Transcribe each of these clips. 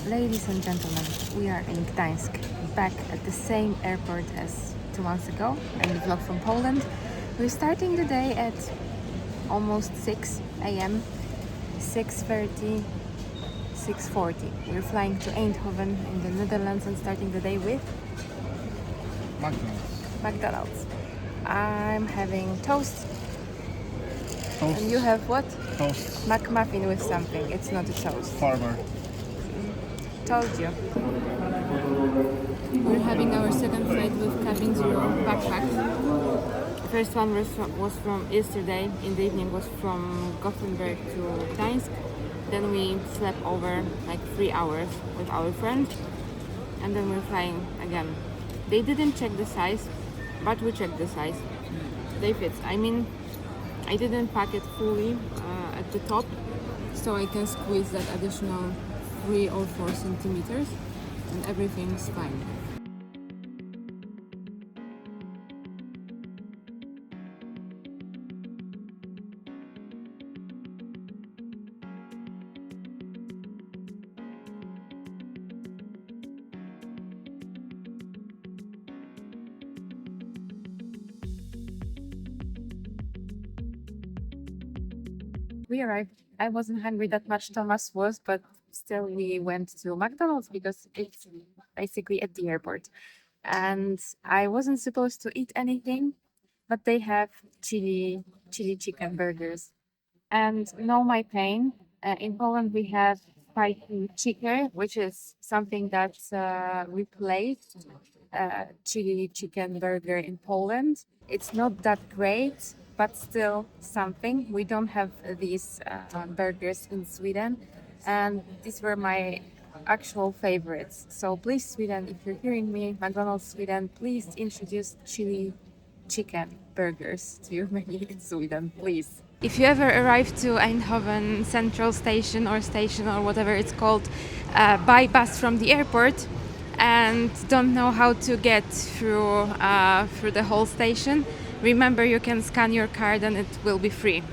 Ladies and gentlemen, we are in Gdańsk, back at the same airport as 2 months ago, and we vlog from Poland. We're starting the day at almost 6 a.m., 6:30, 6:40. We're flying to Eindhoven in the Netherlands and starting the day with McDonald's. I'm having toast. And you have what? Toast. McMuffin with something. It's not a toast. Farmer. Told you. We're having our second flight with cabin zero backpacks. First one was from yesterday in the evening, was from Gothenburg to Gdańsk. Then we slept over like 3 hours with our friend, and then we're flying again. They didn't check the size, but we checked the size. They fit. I mean, I didn't pack it fully at the top, so I can squeeze that additional 3 or 4 centimeters, and everything's fine. We arrived. I wasn't hungry that much, Thomas was, but still we went to McDonald's because it's basically at the airport. And I wasn't supposed to eat anything, but they have chili chicken burgers. And know my pain. In Poland, we have spicy chicken, which is something that replaced chili chicken burger in Poland. It's not that great, but still something. We don't have these burgers in Sweden, and these were my actual favorites. So please, Sweden, if you're hearing me, McDonald's Sweden, please introduce chili chicken burgers to your menu in Sweden, please. If you ever arrive to Eindhoven Central Station or whatever it's called by bus from the airport and don't know how to get through the whole station, remember you can scan your card and it will be free.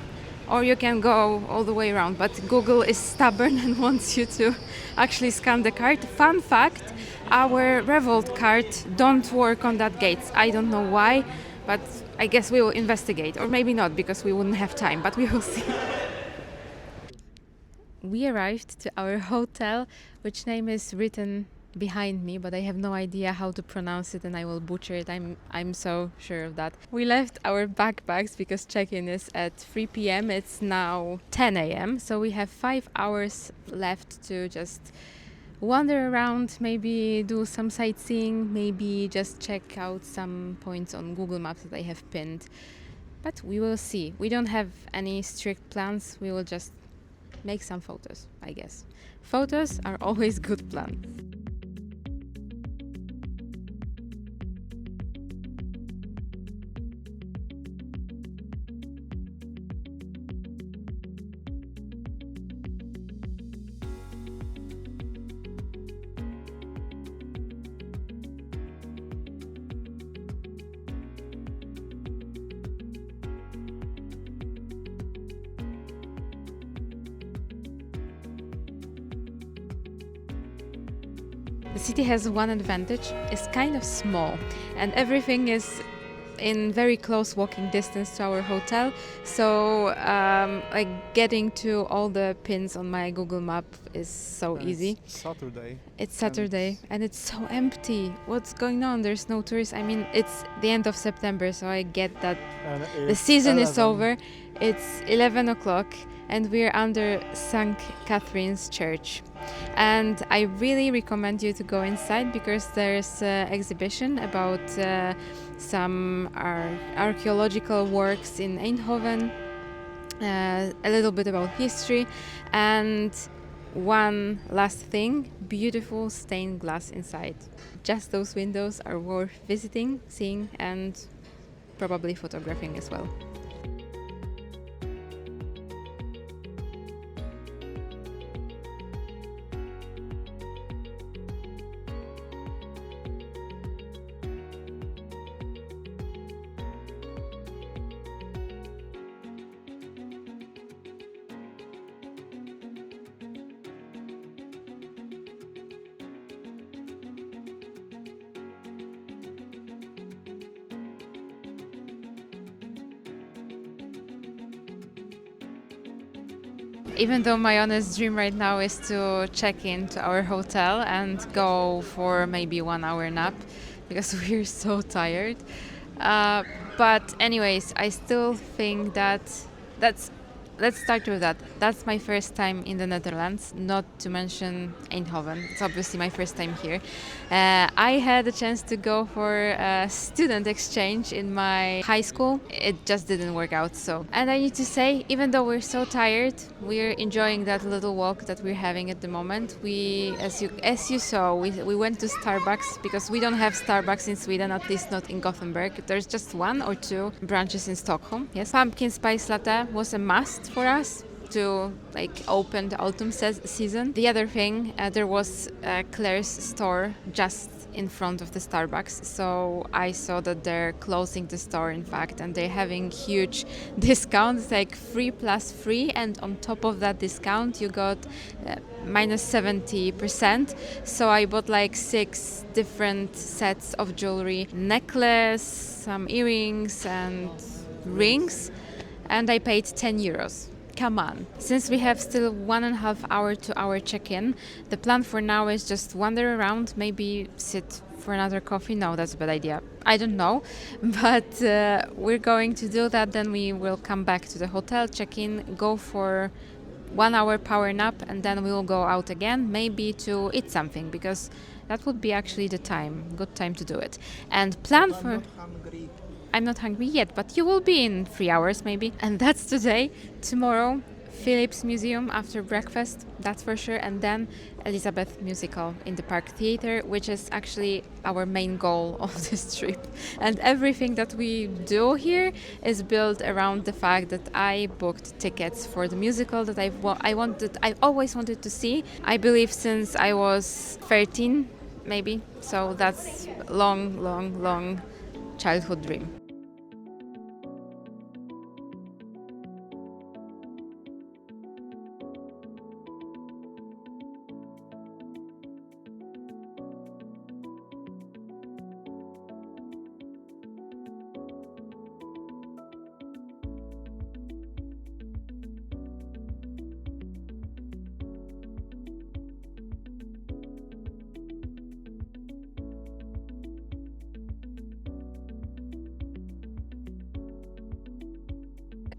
Or you can go all the way around, but Google is stubborn and wants you to actually scan the card. Fun fact, our Revolt card don't work on that gate. I don't know why, but I guess we will investigate, or maybe not because we wouldn't have time, but we will see. We arrived to our hotel, which name is written behind me, but I have no idea how to pronounce it and I will butcher it. I'm so sure of that. We left our backpacks because check-in is at 3 p.m. It's now 10 a.m. So we have 5 hours left to just wander around, maybe do some sightseeing, maybe just check out some points on Google Maps that I have pinned. But we will see. We don't have any strict plans. We will just make some photos, I guess. Photos are always good plan. The city has one advantage, it's kind of small and everything is in very close walking distance to our hotel, so like getting to all the pins on my Google map is so easy. It's Saturday and it's so empty. What's going on? There's no tourists. I mean, it's the end of September, so I get that the season is over. It's 11 o'clock and we're under St. Catherine's Church. And I really recommend you to go inside because there's an exhibition about some archaeological works in Eindhoven, a little bit about history, and one last thing, beautiful stained glass inside. Just those windows are worth visiting, seeing, and probably photographing as well. Even though my honest dream right now is to check into our hotel and go for maybe 1 hour nap because we're so tired. Uh, but anyways, I still think that that's let's start with that. That's my first time in the Netherlands, not to mention Eindhoven. It's obviously my first time here. I had a chance to go for a student exchange in my high school. It just didn't work out. So, and I need to say, even though we're so tired, we're enjoying that little walk that we're having at the moment. As you saw, we went to Starbucks because we don't have Starbucks in Sweden, at least not in Gothenburg. There's just one or two branches in Stockholm. Yes, pumpkin spice latte was a must for us to like open the autumn season. The other thing, there was Claire's store just in front of the Starbucks, so I saw that they're closing the store in fact, and they're having huge discounts like 3+3, and on top of that discount you got minus 70%. So I bought like 6 different sets of jewelry, necklace, some earrings and rings, and I paid 10 euros. Come on. Since we have still 1.5 hour to our check-in, the plan for now is just wander around, maybe sit for another coffee. No, that's a bad idea. I don't know, but we're going to do that. Then we will come back to the hotel, check in, go for 1 hour power nap, and then we will go out again, maybe to eat something, because that would be actually the good time to do it. And plan for... I'm not hungry yet, but you will be in 3 hours maybe. And that's today. Tomorrow, Philips Museum after breakfast, that's for sure. And then Elisabeth musical in the Park Theatre, which is actually our main goal of this trip. And everything that we do here is built around the fact that I booked tickets for the musical that I've always wanted to see. I believe since I was 13, maybe. So that's long childhood dream.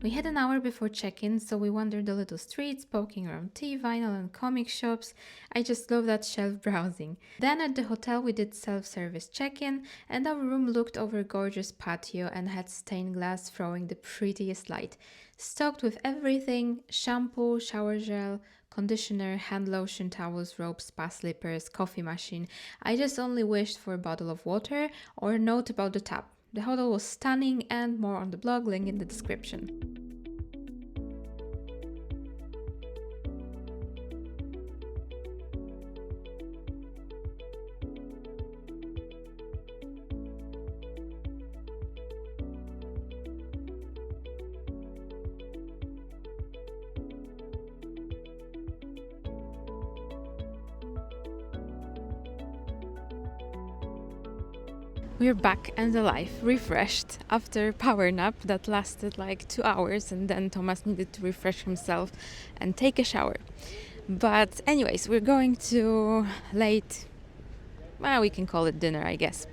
We had an hour before check-in, so we wandered the little streets, poking around tea, vinyl and comic shops. I just love that shelf browsing. Then at the hotel we did self-service check-in, and our room looked over a gorgeous patio and had stained glass throwing the prettiest light. Stocked with everything: shampoo, shower gel, conditioner, hand lotion, towels, ropes, spa slippers, coffee machine. I just only wished for a bottle of water or a note about the tap. The hotel was stunning, and more on the blog, link in the description. We're back and alive, refreshed after power nap that lasted like 2 hours, and then Thomas needed to refresh himself and take a shower. But anyways, we're going to we can call it dinner, I guess,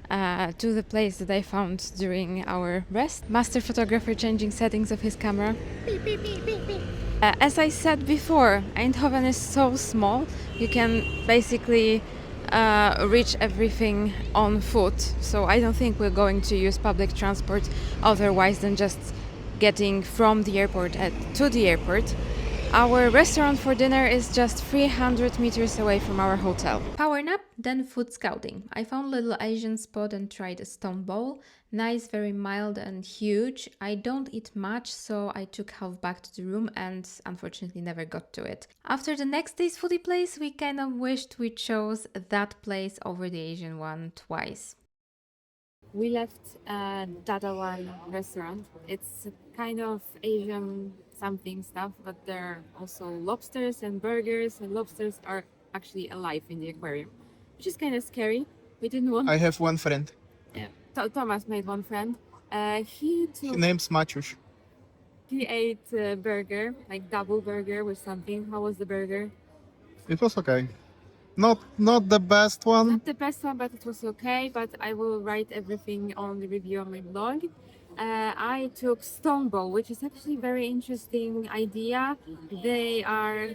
to the place that I found during our rest. Master photographer changing settings of his camera. Beep, beep, beep, beep, beep. As I said before, Eindhoven is so small, you can basically reach everything on foot. So I don't think we're going to use public transport otherwise than just getting from the airport to the airport. Our restaurant for dinner is just 300 meters away from our hotel. Power nap, then food scouting. I found a little Asian spot and tried a stone bowl. Nice, very mild and huge. I don't eat much, so I took half back to the room and unfortunately never got to it. After the next day's foodie place, we kind of wished we chose that place over the Asian one twice. We left Dadawan restaurant. It's kind of Asian something stuff, but there are also lobsters and burgers, and lobsters are actually alive in the aquarium, which is kind of scary. We didn't want... I have one friend. Yeah. Thomas made one friend. He His name's Maciuś. We ate a burger, like double burger with something. How was the burger? It was okay. Not the best one. Not the best one, but it was okay. But I will write everything on the review on my blog. I took stone bowl, which is actually very interesting idea. They are,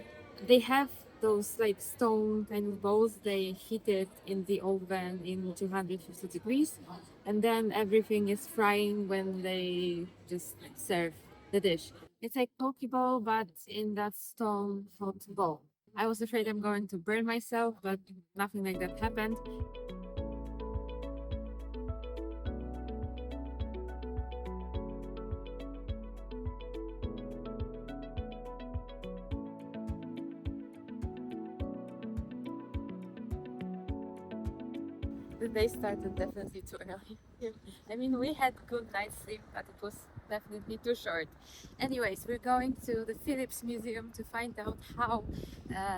they have those like stone kind of bowls. They heat it in the oven in 250 degrees, and then everything is frying when they just serve the dish. It's like poke bowl, but in that stone hot bowl. I was afraid I'm going to burn myself, but nothing like that happened. The day started definitely too early. I mean, we had good night's sleep, but it was definitely too short. Anyways, we're going to the Philips Museum to find out how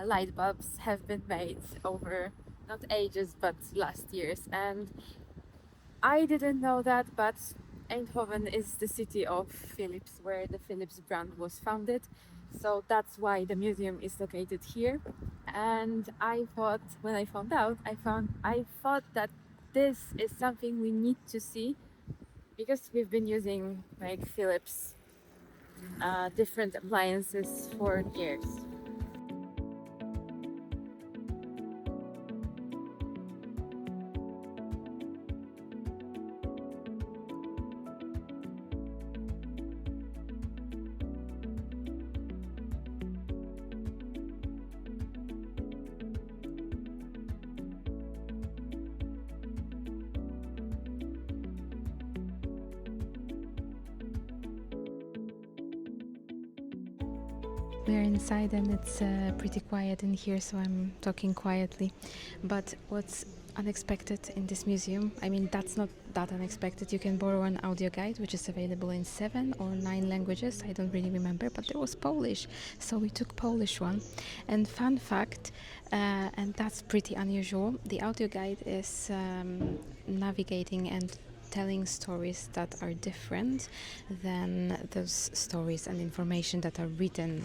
light bulbs have been made over not ages but last years. And I didn't know that, but Eindhoven is the city of Philips, where the Philips brand was founded. So that's why the museum is located here. And I thought, when I found out, I thought that this is something we need to see because we've been using like Philips different appliances for years. We're inside and it's pretty quiet in here, so I'm talking quietly. But what's unexpected in this museum, I mean, that's not that unexpected. You can borrow an audio guide, which is available in 7 or 9 languages. I don't really remember, but there was Polish, so we took Polish one. And fun fact, and that's pretty unusual, the audio guide is navigating and telling stories that are different than those stories and information that are written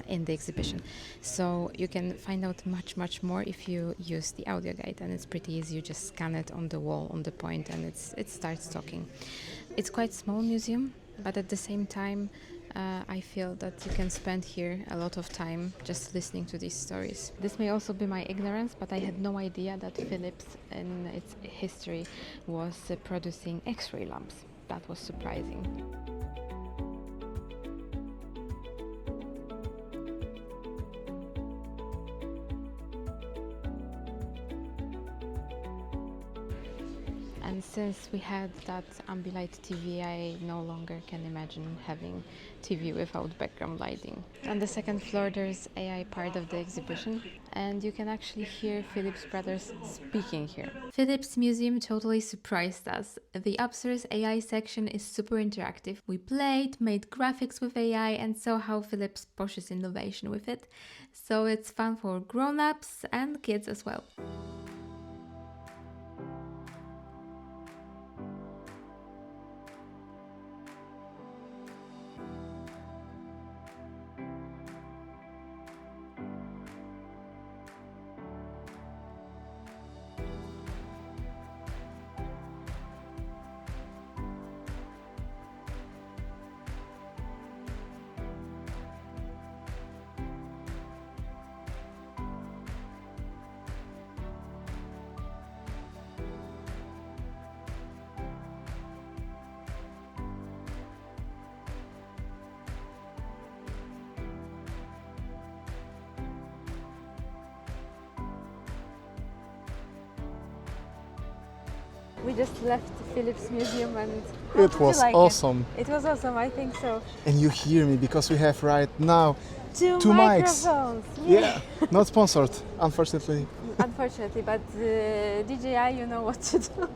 in the exhibition. So you can find out much more if you use the audio guide, and it's pretty easy. You just scan it on the wall on the point and it starts talking. It's quite small museum, but at the same time I feel that you can spend here a lot of time just listening to these stories. This may also be my ignorance, but I had no idea that Philips in its history was producing X-ray lamps. That was surprising. And since we had that Ambilight TV, I no longer can imagine having TV without background lighting. On the second floor there's AI part of the exhibition, and you can actually hear Philips brothers speaking here. Philips Museum totally surprised us. The upstairs AI section is super interactive. We played, made graphics with AI, and saw how Philips pushes innovation with it. So it's fun for grown-ups and kids as well. We just left the Philips Museum and It was awesome. It was awesome, I think so. And you hear me because we have right now Two two mics. microphones. Yeah, not sponsored, unfortunately. Unfortunately, but DJI, you know what to do.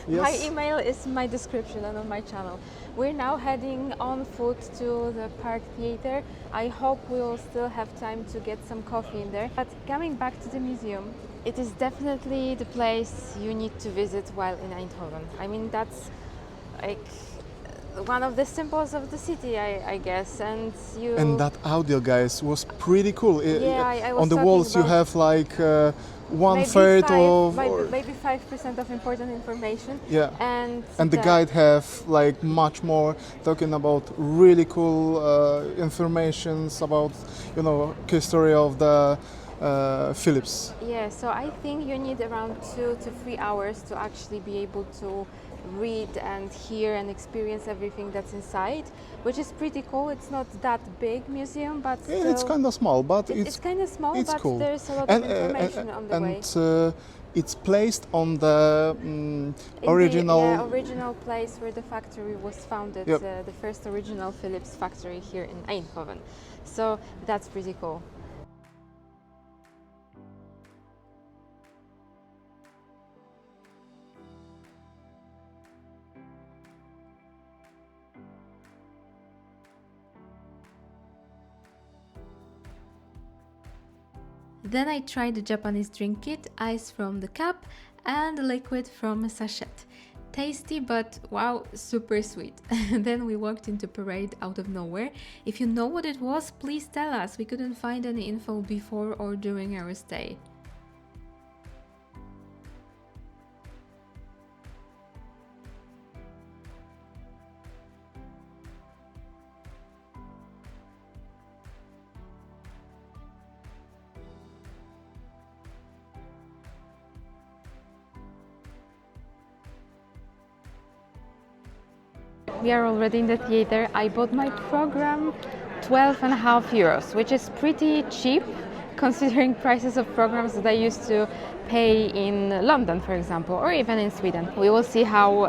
Yes. My email is in my description and on my channel. We're now heading on foot to the Park Theatre. I hope we'll still have time to get some coffee in there. But coming back to the museum, it is definitely the place you need to visit while in Eindhoven. I mean, that's like one of the symbols of the city, I guess. And you. And that audio, guys, was pretty cool. Yeah, I was on the talking walls, you about have like one maybe third five, of. maybe 5% of important information. Yeah. And the guide have like much more talking about really cool informations about history of the Philips. Yeah, so I think you need around 2 to 3 hours to actually be able to read and hear and experience everything that's inside, which is pretty cool. It's not that big museum, but still, It's kind of small, but it's kind of small, it's but cool. there's a lot of information on the way. And it's placed on the original. Original place where the factory was founded, Yep. The first original Philips factory here in Eindhoven. So that's pretty cool. Then I tried the Japanese drink kit, ice from the cup and liquid from a sachet. Tasty, but wow, super sweet. Then we walked into parade out of nowhere. If you know what it was, please tell us. We couldn't find any info before or during our stay. We are already in the theater. I bought my program, 12.5 euros, which is pretty cheap considering prices of programs that I used to pay in London, for example, or even in Sweden. We will see how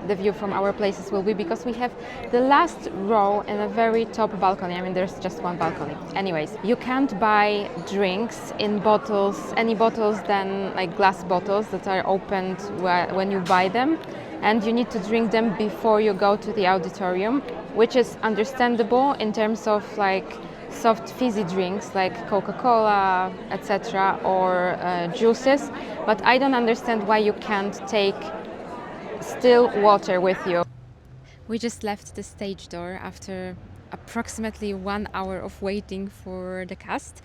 the view from our places will be, because we have the last row and a very top balcony. I mean, there's just one balcony. Anyways, you can't buy drinks in bottles, any bottles than like glass bottles that are opened when you buy them. And you need to drink them before you go to the auditorium, which is understandable in terms of like soft fizzy drinks like Coca-Cola, etc., or juices. But I don't understand why you can't take still water with you. We just left the stage door after approximately 1 hour of waiting for the cast.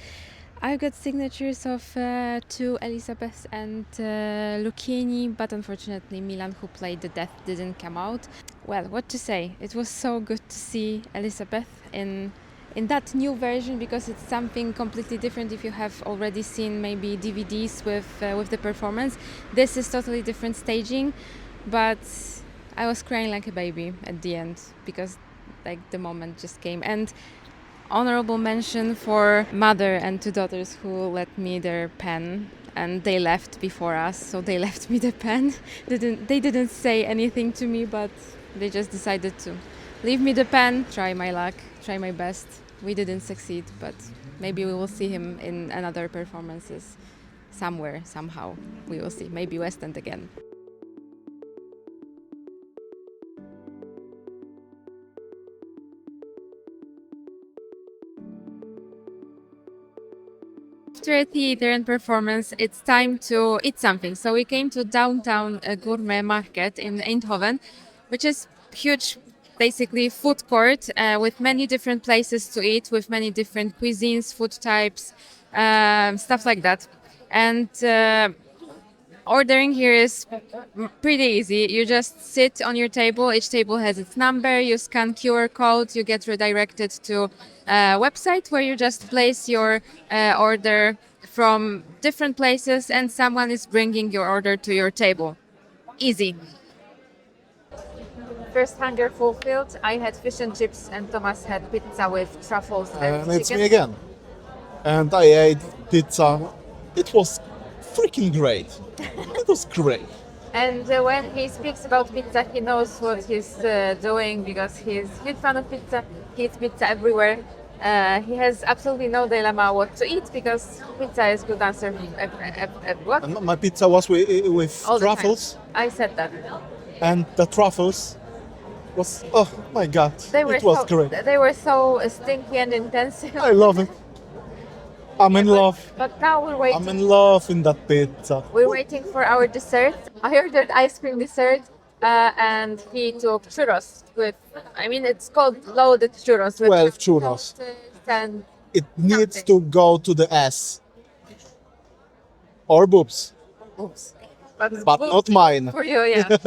I got signatures of to Elisabeth and Luchini, but unfortunately Milan, who played the death, didn't come out. Well, what to say? It was so good to see Elisabeth in that new version, because it's something completely different. If you have already seen maybe DVDs with the performance, this is totally different staging. But I was crying like a baby at the end, because like the moment just came. And honorable mention for mother and 2 daughters who lent me their pen, and they left before us, so they left me the pen. They didn't say anything to me, but they just decided to leave me the pen, try my luck, try my best. We didn't succeed, but maybe we will see him in another performances somewhere, somehow. We will see, maybe West End again. After a theater and performance, it's time to eat something. So we came to downtown gourmet market in Eindhoven, which is huge, basically food court with many different places to eat, with many different cuisines, food types, stuff like that. And ordering here is pretty easy. You just sit on your table. Each table has its number. You scan QR code. You get redirected to a website where you just place your order from different places, and someone is bringing your order to your table. Easy. First hunger fulfilled. I had fish and chips, and Thomas had pizza with truffles and And it's chicken. me again. And I ate pizza. It was freaking great. It was great. And when he speaks about pizza, he knows what he's doing, because he's a huge fan of pizza. He eats pizza everywhere. He has absolutely no dilemma what to eat, because pizza is good answer at what? And my pizza was with All the time. truffles, I said that. and the truffles was, oh my god, it was great. They were so stinky and intense. I love it. I'm in love. But now we're waiting. I'm in love in that pizza. We're waiting for our dessert. I ordered ice cream dessert. and he took churros with, I mean, it's called loaded churros with 12 churros. toasted and It needs something. to go to the S. Or boobs. Oops. But not mine. For you, yeah.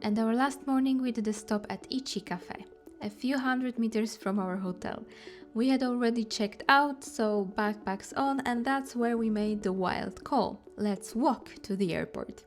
And our last morning we did a stop at Ichi Cafe, a few hundred meters from our hotel. We had already checked out, so backpacks on, and that's where we made the wild call. Let's walk to the airport.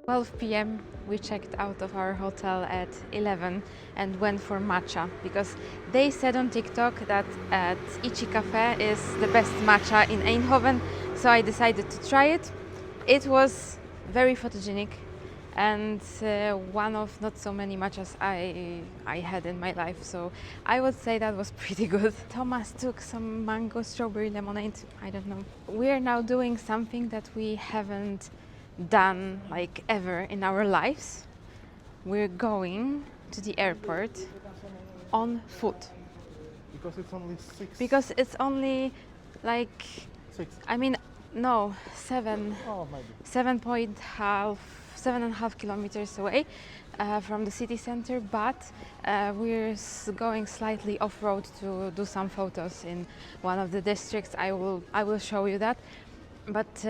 12 p.m. we checked out of our hotel at 11 and went for matcha because they said on TikTok that at Ichi Cafe is the best matcha in Eindhoven, so I decided to try it. It was very photogenic and one of not so many matchas I had in my life, so I would say that was pretty good. Thomas took some mango strawberry lemonade, I don't know. We are now doing something that we haven't done like ever in our lives. We're going to the airport on foot Because it's only 6. because it's only like 6. I mean no 7 Oh, maybe. 7.5 kilometers away from the city center, but we're going slightly off-road to do some photos in one of the districts. I will show you that. But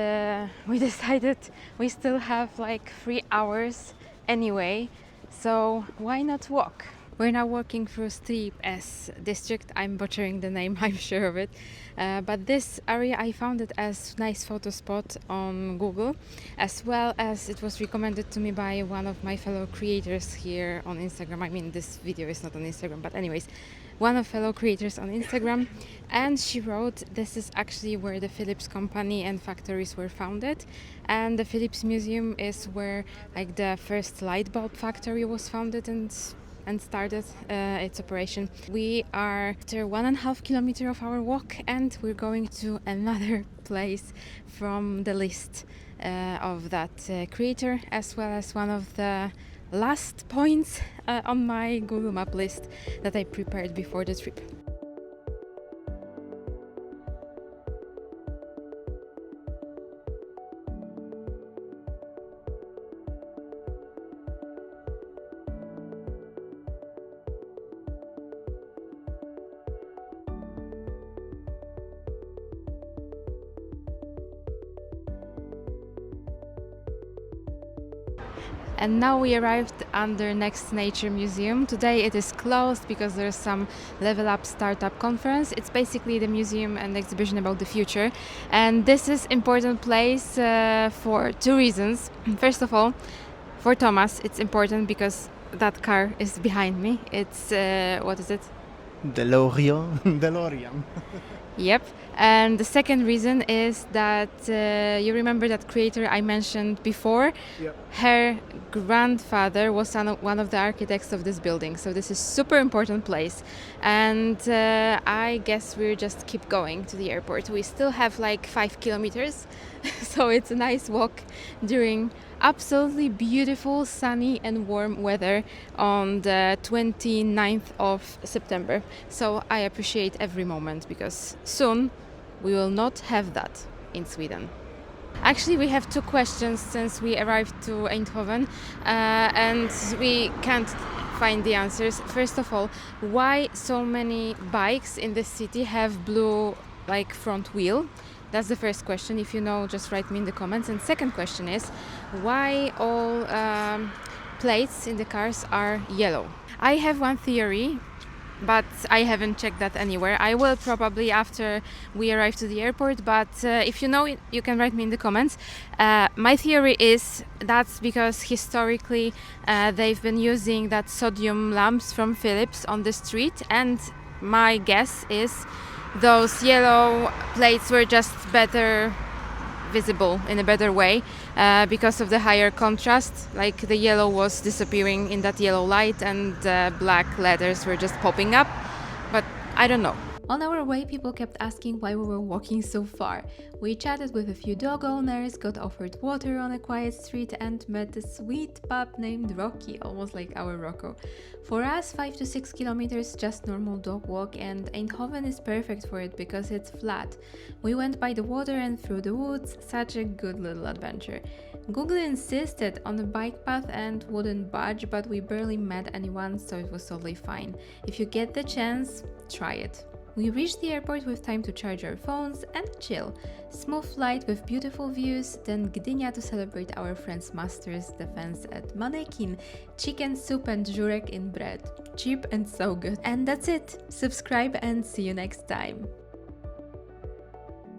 we decided we still have like 3 hours anyway, so why not walk? We're now walking through Streep S district. I'm butchering the name, I'm sure of it. But this area, I found it as nice photo spot on Google, as well as it was recommended to me by one of my fellow creators here on Instagram. I mean, this video is not on Instagram, but anyways, one of fellow creators on Instagram, and she wrote this is actually where the Philips company and factories were founded, and the Philips Museum is where like the first light bulb factory was founded and started its operation. We are after 1.5 kilometers of our walk, and we're going to another place from the list of that creator, as well as one of the last points on my Google Map list that I prepared before the trip. And now we arrived under Next Nature Museum. Today it is closed because there's some Level Up Startup conference. It's basically the museum and exhibition about the future. And this is important place for 2 reasons. First of all, for Thomas, it's important because that car is behind me. It's, what is it? DeLorean. Yep. And the second reason is that you remember that creator I mentioned before? Yep. Her grandfather was one of the architects of this building. So this is super important place. And I guess we'll just keep going to the airport. We still have like 5 kilometers. So it's a nice walk during absolutely beautiful, sunny and warm weather on the 29th of September. So I appreciate every moment because soon we will not have that in Sweden. Actually, we have 2 questions since we arrived to Eindhoven and we can't find the answers. First of all, why so many bikes in this city have blue like front wheel? That's the first question. If you know, just write me in the comments. And second question is, why all plates in the cars are yellow? I have one theory, but I haven't checked that anywhere. I will probably after we arrive to the airport, but if you know it, you can write me in the comments. My theory is that's because historically they've been using that sodium lamps from Philips on the street, and my guess is those yellow plates were just better visible in a better way because of the higher contrast. Like the yellow was disappearing in that yellow light and black letters were just popping up, but I don't know. On our way, people kept asking why we were walking so far. We chatted with a few dog owners, got offered water on a quiet street, and met a sweet pup named Rocky, almost like our Rocco. For us, 5 to 6 kilometers just normal dog walk, and Eindhoven is perfect for it because it's flat. We went by the water and through the woods, such a good little adventure. Google insisted on a bike path and wouldn't budge, but we barely met anyone, so it was totally fine. If you get the chance, try it. We reached the airport with time to charge our phones and chill. Smooth flight with beautiful views, then Gdynia to celebrate our friend's master's defense at Mannequin, chicken soup and żurek in bread. Cheap and so good. And that's it. Subscribe and see you next time.